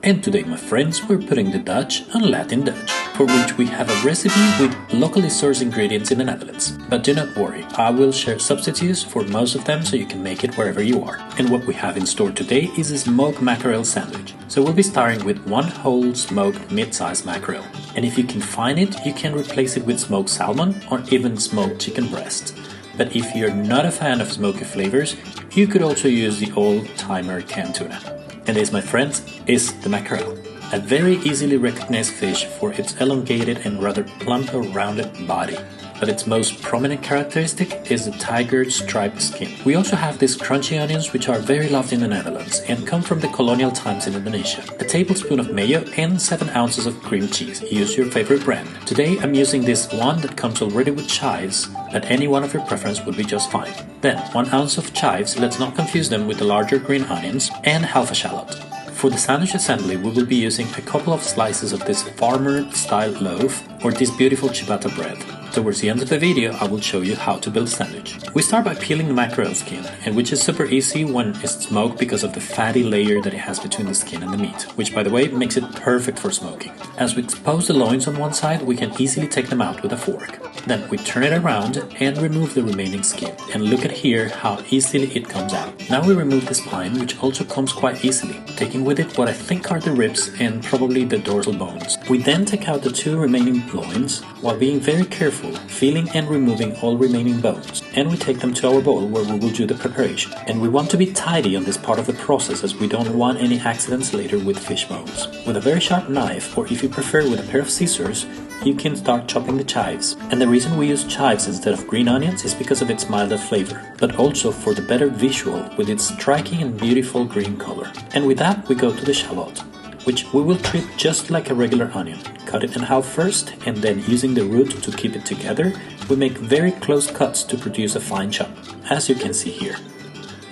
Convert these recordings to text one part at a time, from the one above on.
And today, my friends, we're putting the Dutch on Latin Dutch, for which we have a recipe with locally sourced ingredients in the Netherlands. But do not worry, I will share substitutes for most of them so you can make it wherever you are. And what we have in store today is a smoked mackerel sandwich. So we'll be starting with one whole smoked mid-sized mackerel. And if you can find it, you can replace it with smoked salmon or even smoked chicken breast. But if you're not a fan of smoky flavors, you could also use the old-timer canned tuna. And this, my friends, is the mackerel, a very easily recognized fish for its elongated and rather plump or rounded body. But its most prominent characteristic is the tiger striped skin. We also have these crunchy onions, which are very loved in the Netherlands and come from the colonial times in Indonesia. A tablespoon of mayo and 7 ounces of cream cheese. Use your favorite brand. Today I'm using this one that comes already with chives, but any one of your preference would be just fine. Then 1 ounce of chives, let's not confuse them with the larger green onions, and half a shallot. For the sandwich assembly, we will be using a couple of slices of this farmer-style loaf or this beautiful ciabatta bread. Towards the end of the video, I will show you how to build a sandwich. We start by peeling the mackerel skin, and which is super easy when it's smoked because of the fatty layer that it has between the skin and the meat, which by the way makes it perfect for smoking. As we expose the loins on one side, we can easily take them out with a fork. Then we turn it around and remove the remaining skin. And look at here how easily it comes out. Now we remove the spine, which also comes quite easily, taking with it what I think are the ribs and probably the dorsal bones. We then take out the 2 remaining loins while being very careful, feeling and removing all remaining bones. And we take them to our bowl where we will do the preparation. And we want to be tidy on this part of the process as we don't want any accidents later with fish bones. With a very sharp knife, or if you prefer with a pair of scissors, you can start chopping the chives. And the reason we use chives instead of green onions is because of its milder flavor, but also for the better visual with its striking and beautiful green color. And with that we go to the shallot, which we will treat just like a regular onion. Cut it in half first, and then using the root to keep it together, we make very close cuts to produce a fine chop, as you can see here.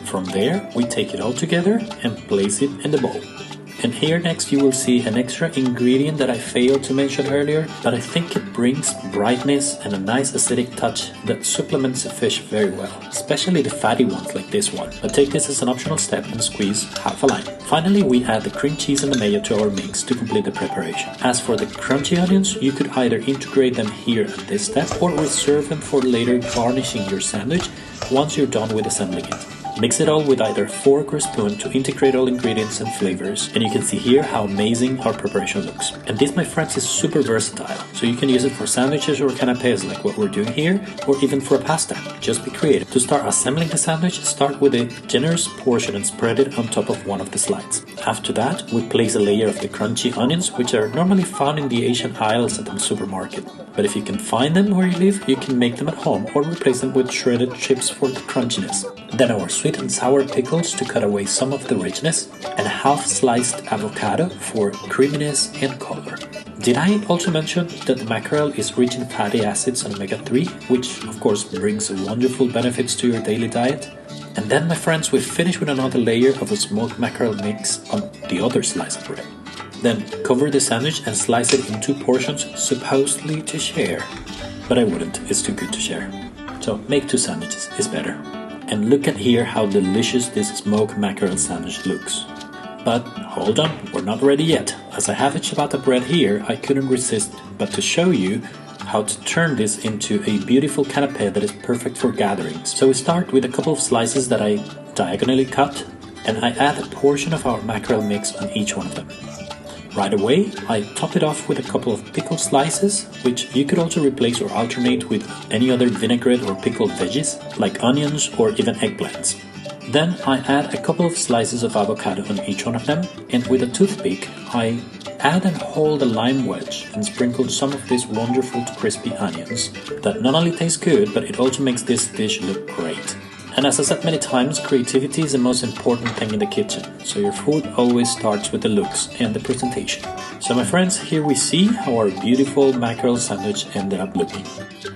From there, we take it all together and place it in the bowl. And here next you will see an extra ingredient that I failed to mention earlier, but I think it brings brightness and a nice acidic touch that supplements the fish very well, especially the fatty ones like this one. But take this as an optional step and squeeze half a lime. Finally, we add the cream cheese and the mayo to our mix to complete the preparation. As for the crunchy onions, you could either integrate them here at this step or reserve them for later garnishing your sandwich once you're done with assembling it. Mix it all with either a fork or spoon to integrate all ingredients and flavors, and you can see here how amazing our preparation looks. And this, my friends, is super versatile, so you can use it for sandwiches or canapés like what we're doing here, or even for a pasta. Just be creative. To start assembling the sandwich, start with a generous portion and spread it on top of one of the slides. After that, we place a layer of the crunchy onions, which are normally found in the Asian aisles at the supermarket. But if you can find them where you live, you can make them at home or replace them with shredded chips for the crunchiness. Then our sweet and sour pickles to cut away some of the richness, and half-sliced avocado for creaminess and color. Did I also mention that the mackerel is rich in fatty acids and omega-3, which of course brings wonderful benefits to your daily diet? And then, my friends, we finish with another layer of a smoked mackerel mix on the other slice of bread. Then cover the sandwich and slice it in 2 portions, supposedly to share. But I wouldn't, it's too good to share. So make 2 sandwiches, is better. And look at here how delicious this smoked mackerel sandwich looks. But hold on, we're not ready yet. As I have a ciabatta bread here, I couldn't resist but to show you how to turn this into a beautiful canapé that is perfect for gatherings. So we start with a couple of slices that I diagonally cut, and I add a portion of our mackerel mix on each one of them. Right away, I top it off with a couple of pickle slices, which you could also replace or alternate with any other vinaigrette or pickled veggies, like onions or even eggplants. Then I add a couple of slices of avocado on each one of them, and with a toothpick, I add and hold a lime wedge and sprinkle some of these wonderful crispy onions that not only taste good, but it also makes this dish look great. And as I said many times, creativity is the most important thing in the kitchen, so your food always starts with the looks and the presentation. So my friends, here we see how our beautiful mackerel sandwich ended up looking.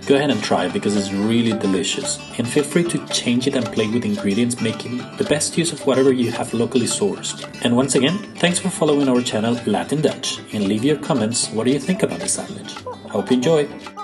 Go ahead and try it because it's really delicious, and feel free to change it and play with ingredients, making the best use of whatever you have locally sourced. And once again, thanks for following our channel Latin Dutch, and leave your comments what do you think about the sandwich. Hope you enjoy!